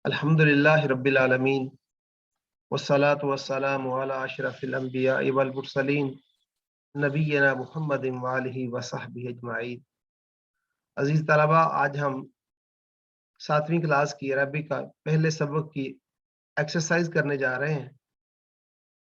अल्हम्दुलिल्लाहि रब्बिल आलमीन वस्सलातु वस्सलामु अला अशरफिल अंबिया वल मुरसलीन नबीना मुहम्मदिन व आलिहि व सहबिहि अजमाइन। अजीज तलबा, आज हम 7वीं क्लास की अरबी का पहले सबक की एक्सरसाइज करने जा रहे हैं।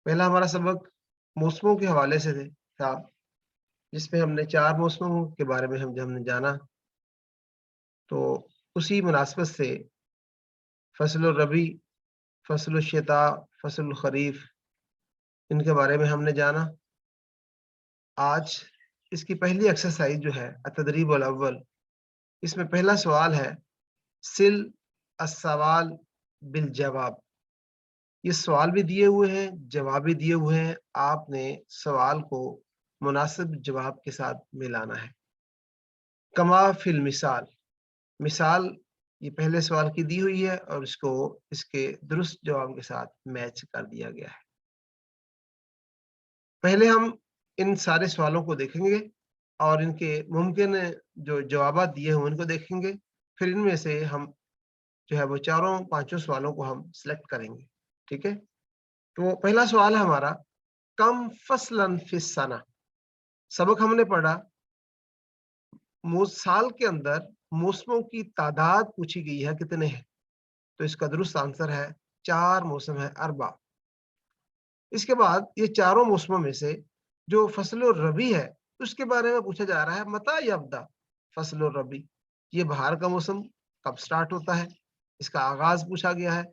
पहला हमारा सबक मौसमों के हवाले से था, जिसमें हमने 4 मौसमों के बारे में हमने जाना। तो उसी मुनासबत से फसल रबी, फसल शिता, फसल खरीफ, इनके बारे में हमने जाना। आज इसकी पहली एक्सरसाइज जो है तदरीब अल अव्वल, इसमें पहला सवाल है सिल अस्सवाल बिल जवाब। ये सवाल भी दिए हुए हैं, जवाब भी दिए हुए हैं। आपने सवाल को मुनासिब जवाब के साथ मिलाना है। कमा फिल मिसाल, मिसाल ये पहले सवाल की दी हुई है और इसको इसके दुरुस्त जवाब के साथ मैच कर दिया गया है। पहले हम इन सारे सवालों को देखेंगे और इनके मुमकिन जो जवाब दिए हैं उनको देखेंगे। फिर इनमें से हम जो है वो 4-5 सवालों को हम सिलेक्ट करेंगे। ठीक है, तो पहला सवाल है हमारा कम फसलन फिस सना। सबक हमने पढ़ा साल के अंदर मौसमों की तादाद पूछी गई है, कितने हैं। तो इसका दुरुस्त आंसर है 4 मौसम है, अरबा। इसके बाद ये चारों मौसमों में से जो फसल रबी है उसके बारे में पूछा जा रहा है मता यब्दा फसल रबी, ये बहार का मौसम कब स्टार्ट होता है, इसका आगाज पूछा गया है।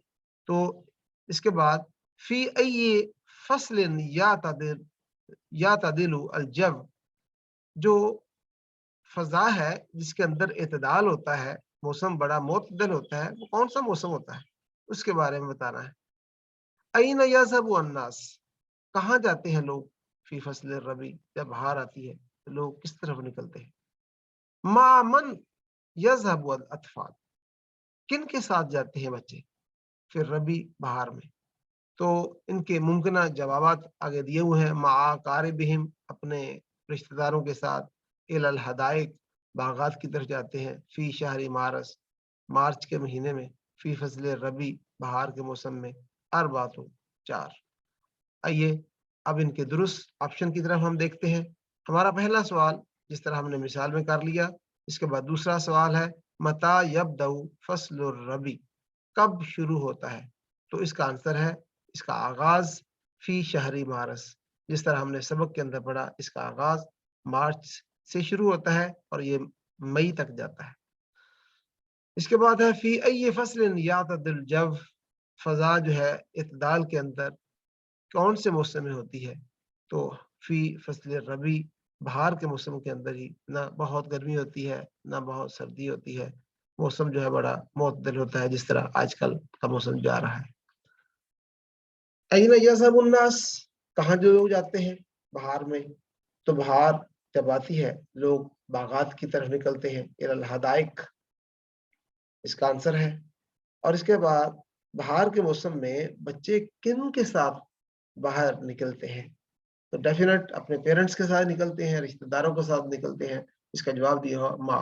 तो इसके बाद फी अय्यि फसलिन या तदिलु अल जव, जो फजा है जिसके अंदर एतदाल होता है, मौसम बड़ा मोतदल होता है, वो कौन सा मौसम होता है, उसके बारे में बताना है। अय्न यज़हबु अन्नास, कहाँ जाते हैं लोग, फी फसल रबी, जब बहार आती है तो लोग किस तरफ निकलते हैं। मामन यज़हबु अल अतफाल, किन के साथ जाते हैं बच्चे फिर रबी बहार में। तो इनके मुमकिन जवाब आगे दिए हुए हैं। मा कारिबिहिम, अपने रिश्तेदारों के साथ। इलल हदाइक, बागात की तरफ जाते हैं। फी शहरी मार्च, मार्च के महीने में। फी फसल रबी, बहार के मौसम में। अरबातु, 4। आइए अब इनके दुरुस्त ऑप्शन की तरफ हम देखते हैं। हमारा पहला सवाल जिस तरह हमने मिसाल में कर लिया, इसके बाद दूसरा सवाल है मता यब्दउ फसल रबी, कब शुरू होता है। तो इसका आंसर है, इसका आगाज फी शहरी मार्च, जिस तरह हमने सबक के अंदर पढ़ा, इसका आगाज मार्च से शुरू होता है और ये मई तक जाता है। इसके बाद है फी अय्यि फसलिन यातदिल जव, फजा जो है इतदाल के अंदर कौन से मौसम में होती है। तो फी फसल रबी, बहार के मौसम के अंदर ही ना बहुत गर्मी होती है ना बहुत सर्दी होती है, मौसम जो है बड़ा मोतदल होता है, जिस तरह आजकल का मौसम जा रहा है। अय्न यज़हबुन नास, कहाँ जो लोग जाते हैं बहार में। तो बहार जब आती है लोग बागात की तरफ निकलते हैं। इलल हदाइक इसका आंसर है। और इसके बाद बहार के मौसम में बच्चे किन के साथ बाहर निकलते हैं। तो डेफिनेट अपने पेरेंट्स के साथ निकलते हैं, रिश्तेदारों के साथ निकलते हैं। इसका जवाब दिया हो मा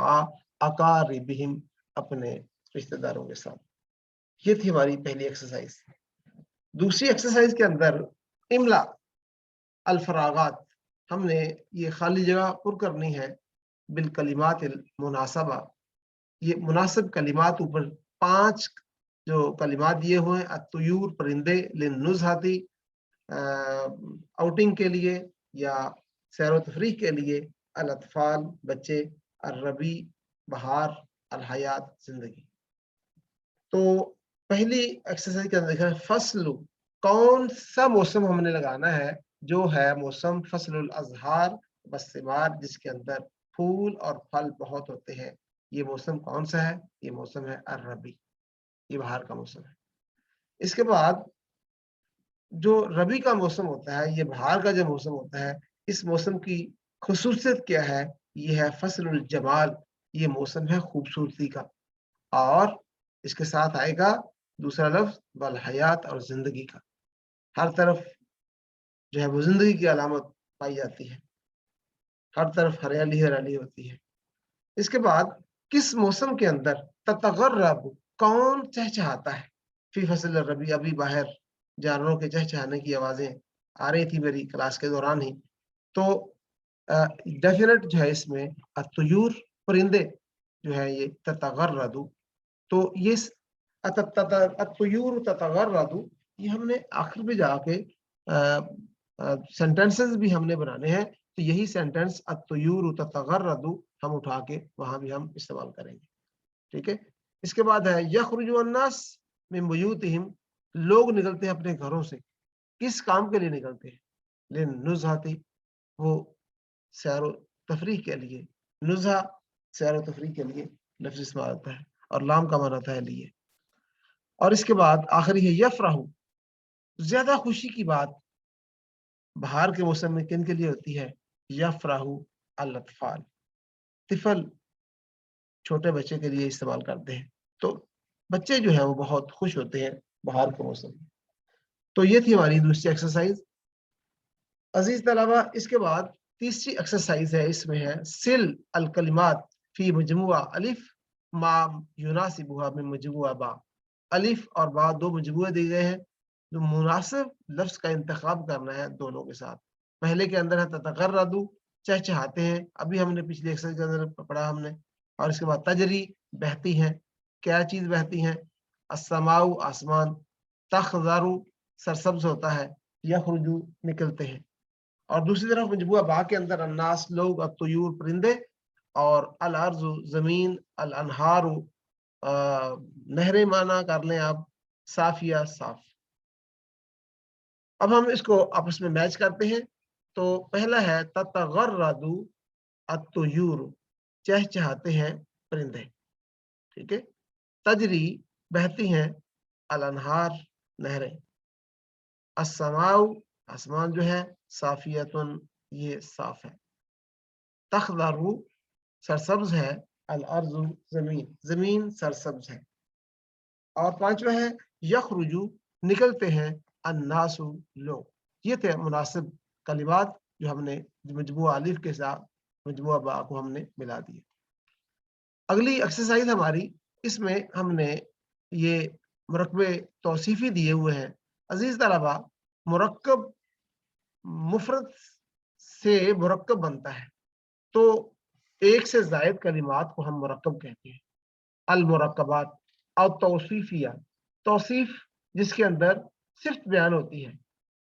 अकारिबिहिम, अपने रिश्तेदारों के साथ। ये थी हमारी पहली एक्सरसाइज। दूसरी एक्सरसाइज के अंदर इमला अल-फरागात, हमने ये खाली जगह पुर करनी है बिल कलिमात मुनासबा। ये मुनासिब कलिमात ऊपर 5 जो कलिमात दिए हुए हैं। अत्तुयूर, परिंदे, लिन्नुज़हाती, आउटिंग के लिए या सैर व तफरीह के लिए। अल अतफाल, बच्चे। अर्रबी, बहार। अल हयात, जिंदगी। तो पहली एक्सरसाइज के अंदर देखा है फसलु, कौन सा मौसम हमने लगाना है जो है मौसम फसलुल अज़हार बस्सिमार, जिसके अंदर फूल और फल बहुत होते हैं। ये मौसम कौन सा है, ये मौसम है अर्रबी, ये बहार का मौसम है। इसके बाद जो रबी का मौसम होता है, ये बहार का जो मौसम होता है, इस मौसम की खुसूसियत क्या है, ये है फसलुल जमाल, ये मौसम है खूबसूरती का। और इसके साथ आएगा दूसरा लफ्ज वल हयात, और जिंदगी का। हर तरफ जो है वो जिंदगी की अलामत पाई जाती है, हर तरफ हरियाली हरियाली होती है। इसके बाद किस मौसम के अंदर ततगर्रब, कौन चहचहाता है। फी फसल रबी, अभी बाहर जानवरों के चहचहाने की आवाजें आ रही थी मेरी क्लास के दौरान ही। तो डेफिनेट जो है इसमें अत्तुयूर, परिंदे जो है ये ततगर्रदु, तो ये अत्तुयूर ततगर्रदु, ये हमने आखिर में जाके सेंटेंसेस भी हमने बनाने हैं, तो यही सेंटेंस अत्तुयूर ततगर्रदु हम उठा के वहां भी हम इस्तेमाल करेंगे। ठीक है। इसके बाद है यखरुजु अन्नास मिन बुयूतिहिम, लोग निकलते हैं अपने घरों से, किस काम के लिए निकलते हैं? लिनुज़हाती, वो सैर तफरीह के लिए। नुज़हा सैर तफरीह के लिए लफ्ज़ इस्तेमाल होता है और लाम का माना होता है लिए। और इसके बाद आखिरी है यफराहु, ज्यादा खुशी की बात बाहर के मौसम में किन के लिए होती है? यफराहु अल अतफाल, तिफल छोटे बच्चे के लिए इस्तेमाल करते हैं। तो बच्चे जो है वो बहुत खुश होते हैं बाहर के मौसम में। तो ये थी हमारी दूसरी एक्सरसाइज। अजीज तलबा, इसके बाद तीसरी एक्सरसाइज है, इसमें है सिल अल कलिमात फी मजमुआ अलिफ मा युनासिबुहा मिन मजमुआ बा। अलिफ और बा दो मजमुए दिए गए हैं, जो मुनासिब लफ्ज का इंतखाब करना है दोनों के साथ। पहले के अंदर है ततगर्रदु, चहचहाते हैं, अभी हमने पिछली एक्सरसाइज के अंदर पढ़ा हमने। और इसके बाद तजरी, बहती हैं, क्या चीज बहती हैं? अस्समाउ, आसमान, तखज़रु, सरसब्ज होता है, यखरुजु, निकलते हैं। और दूसरी तरफ मजबूआ बा के अंदर अन्नास, लोग, अत्तुयूर, परिंदे, और अल अर्ज़ु, जमीन, अल अनहारु, नहरें माना कर लें आप, साफिया, साफ। अब हम इसको आपस में मैच करते हैं। तो पहला है ततगर्रदु अत्तुयूर, चहचहाते हैं परिंदे। ठीक है। तजरी, बहती हैं, अल अनहार, नहरें। अस्समाउ, आसमान जो है, साफियतुन, ये साफ है। तखदरु, सरसब्ज है, अल अर्ज़ु, जमीन, जमीन सरसब्ज है। और पांचवा है यखरुजु, निकलते हैं, अन्नासु, लोग। ये थे मुनासिब कलिमात जो हमने मजमुआ अलिफ के साथ मजमुआ बा को हमने मिला दिए। अगली एक्सरसाइज हमारी, इसमें हमने ये मुरक्कबे तौसीफी दिए हुए हैं। अजीज तलबा, मुरक्कब मुफरद से मुरक्कब बनता है, तो एक से जायद कलिमात को हम मुरक्कब कहते हैं। अल मुरक्कबात और तौसीफिया, तौसीफ जिसके अंदर सिफ्त बयान होती है,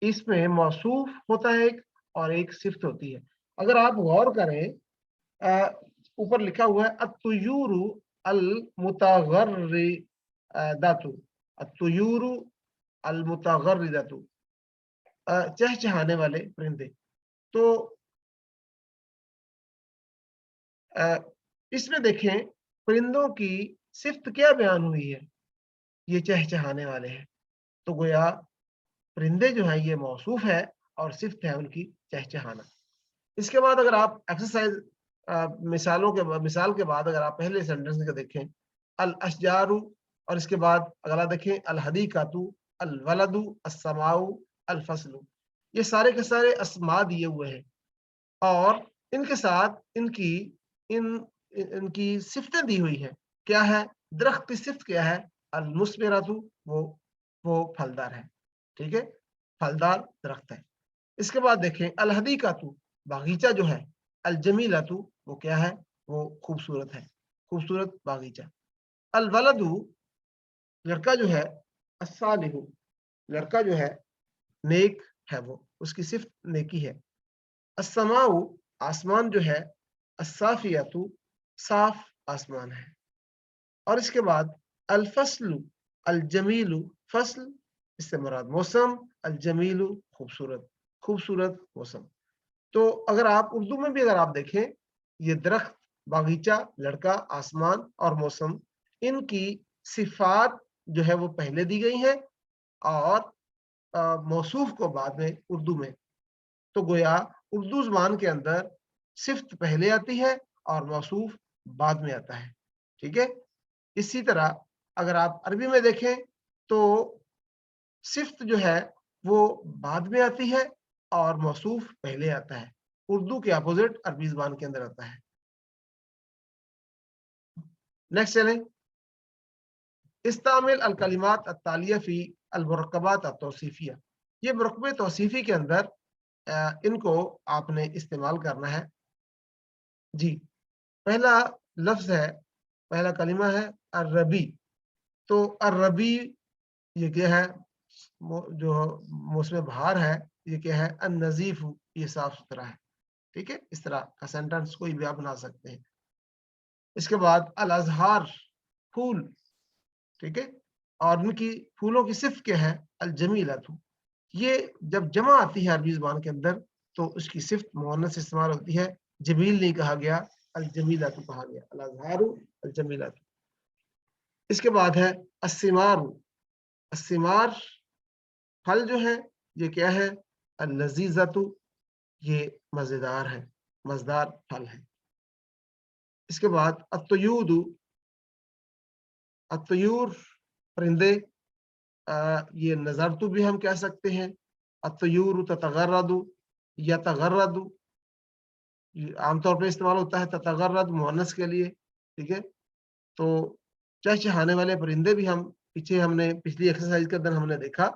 इसमें मौसूफ होता है एक और एक सिफ्त होती है। अगर आप गौर करें, ऊपर लिखा हुआ है अत्तुयूरु अल मुतगर्रिदातु, अत्तुयूरु अल मुतगर्रिदातु, चहचहाने वाले परिंदे। तो इसमें देखें परिंदों की सिफ्त क्या बयान हुई है? ये चहचहाने वाले हैं। तो गोया परिंदे जो है ये मौसूफ है और सिफ्त है उनकी चहचहाना। इसके बाद अगर आप एक्सरसाइज मिसाल के बाद अगर आप पहले सेंटेंस को देखें, अल अशजारु, और इसके बाद अगला देखें अल हदीकातु, अल वलदु, अस्समाउ, अल फसलु। ये सारे के सारे अस्मा दिए हुए हैं और इनके साथ इनकी सिफ्तें दी हुई हैं। क्या है? दरख्त की सिफ्त क्या है? अल मुस्मिरातु, वो फलदार है। ठीक है, फलदार दरख्त है। इसके बाद देखें अल हदीकातु, बागीचा जो है। अल जमीलातु, वो क्या है? वो खूबसूरत है, खूबसूरत बागीचा। अल वलदु, लड़का जो है। अस्सालिहु, लड़का जो है नेक है, वो उसकी सिफ्त नेकी है। अस्समाउ, आसमान जो है। अस्साफियतु, साफ आसमान है। और इसके बाद अल फस्लु, अल जमीलु, फसल इससे मुराद मौसम, अल जमीलु, खूबसूरत, खूबसूरत मौसम। तो अगर आप उर्दू में भी अगर आप देखें, ये दरख्त, बागीचा, लड़का, आसमान और मौसम, इनकी सिफात जो है वो पहले दी गई है और मौसूफ को बाद में उर्दू में। तो गोया उर्दू ज़बान के अंदर सिफ्त पहले आती है और मौसूफ बाद में आता है। ठीक है। इसी तरह अगर आप अरबी में देखें तो सिफ्त जो है वो बाद में आती है और मौसूफ पहले आता है। उर्दू के अपोजिट अरबी ज़बान के अंदर आता है। नेक्स्ट चलें। استعمل الکلمات التالیہ فی المرکبات التوصیفیہ، یہ مرکب توصیفی کے اندر ان کو آپ نے استعمال کرنا ہے۔ جی پہلا لفظ ہے، پہلا کلمہ ہے الربی، تو الربی یہ کیا ہے؟ جو موسم بہار ہے، یہ کیا ہے؟ النظیف، یہ صاف ستھرا ہے، ٹھیک ہے؟ اس طرح کا سینٹنس کوئی بھی آپ بنا سکتے ہیں۔ اس کے بعد الازہار، پھول، ٹھیک ہے؟ اور ان کی پھولوں کی صفت کیا ہے؟ الجمیلۃ، یہ جب جمع آتی ہے عربی زبان کے اندر تو اس کی صفت مؤنث استعمال ہوتی ہے، جمیل نہیں کہا گیا، الجمیلۃ کہا گیا، الازہار الجمیلۃ۔ اس کے بعد ہے الثمار، الثمار پھل جو ہے یہ کیا ہے؟ اللذیذۃ، یہ مزیدار ہے، مزدار پھل ہے۔ اس کے بعد الطیور، الطیور پرندے، یہ نظرت بھی ہم کہہ سکتے ہیں، الطیور تتغرد، یتغرد، عام طور پہ استعمال ہوتا ہے تتغرد مؤنث کے لیے، ٹھیک ہے؟ تو چہچہانے والے پرندے بھی ہم پیچھے ہم نے پچھلی ایکسرسائز کے اندر ہم نے دیکھا،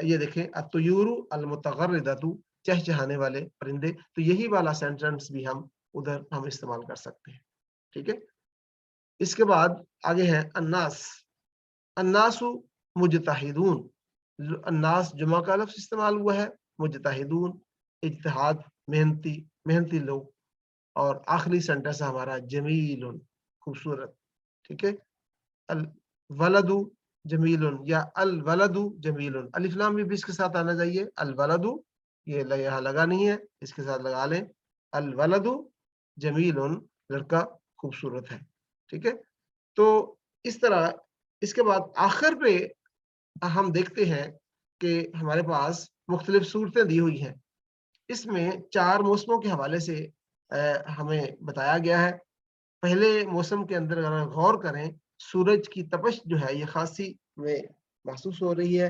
یہ دیکھیں الطیور المتغردۃ، چہچہانے والے پرندے، تو یہی والا سینٹنس بھی ہم ادھر ہم استعمال کر سکتے ہیں، ٹھیک ہے؟ اس کے بعد آگے ہے الناس، الناس مجتہدون، الناس جمع کا لفظ استعمال ہوا ہے، مجتہدون اجتہاد، محنتی، محنتی لوگ، اور آخری سینٹنس ہمارا جمیل، خوبصورت، ٹھیک ہے؟ الولد جمیل یا الولد جمیل، الف لام بھی اس کے ساتھ آنا چاہیے، الولد یہ یہاں لگا نہیں ہے، اس کے ساتھ لگا لیں، الولد جمیل، لڑکا خوبصورت ہے، ٹھیک ہے؟ تو اس طرح اس کے بعد آخر پہ ہم دیکھتے ہیں کہ ہمارے پاس مختلف صورتیں دی ہوئی ہیں، اس میں 4 موسموں کے حوالے سے ہمیں بتایا گیا ہے۔ پہلے موسم کے اندر اگر غور کریں، سورج کی تپش جو ہے یہ خاصی میں محسوس ہو رہی ہے۔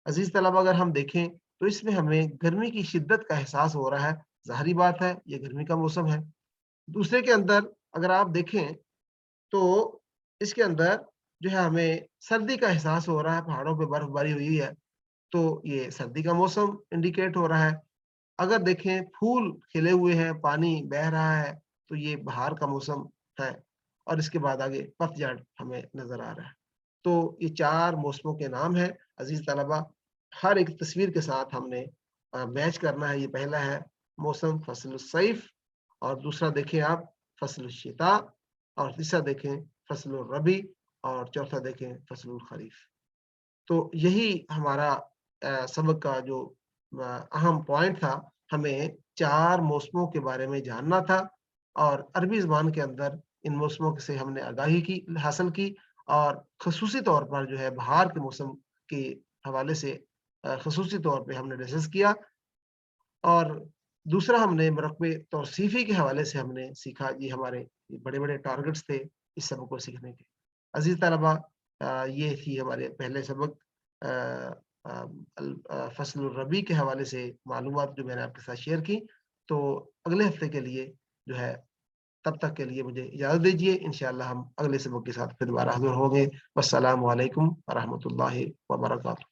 عزیز طلبہ اگر ہم دیکھیں تو اس میں ہمیں گرمی کی شدت کا احساس ہو رہا ہے، ظاہری بات ہے یہ گرمی کا موسم ہے۔ دوسرے کے اندر اگر آپ دیکھیں تو اس کے اندر جو ہے ہمیں سردی کا احساس ہو رہا ہے، پہاڑوں پہ برف باری ہوئی ہے، تو یہ سردی کا موسم انڈیکیٹ ہو رہا ہے۔ اگر دیکھیں پھول کھلے ہوئے ہیں، پانی بہہ رہا ہے، تو یہ بہار کا موسم ہے، اور اس کے بعد آگے پت جھڑ ہمیں نظر آ رہا ہے۔ تو یہ 4 موسموں کے نام ہیں عزیز طلبہ، ہر ایک تصویر کے ساتھ ہم نے میچ کرنا ہے۔ یہ پہلا ہے موسم فصل الصیف، اور دوسرا دیکھیں آپ فصل الشتاء، اور تیسرا دیکھیں فصل الربیع، اور چوتھا دیکھیں فصل الخریف۔ تو یہی ہمارا سبق کا جو اہم پوائنٹ تھا، ہمیں 4 موسموں کے بارے میں جاننا تھا، اور عربی زبان کے اندر ان موسموں سے ہم نے آگاہی کی حاصل کی، اور خصوصی طور پر جو ہے بہار کے موسم کے حوالے سے خصوصی طور پہ ہم نے ڈسکس کیا، اور دوسرا ہم نے مرکب توصیفی کے حوالے سے ہم نے سیکھا۔ یہ ہمارے بڑے بڑے ٹارگٹس تھے اس سبق کو سیکھنے کے۔ عزیز طلبہ، یہ تھی ہمارے پہلے سبق فصل الربیع کے حوالے سے معلومات جو میں نے آپ کے ساتھ شیئر کی۔ تو اگلے ہفتے کے لیے جو ہے، تب تک کے لیے مجھے اجازت دیجیے، انشاءاللہ ہم اگلے سبق کے ساتھ پھر دوبارہ حاضر ہوں گے۔ والسلام علیکم ورحمۃ اللہ وبرکاتہ۔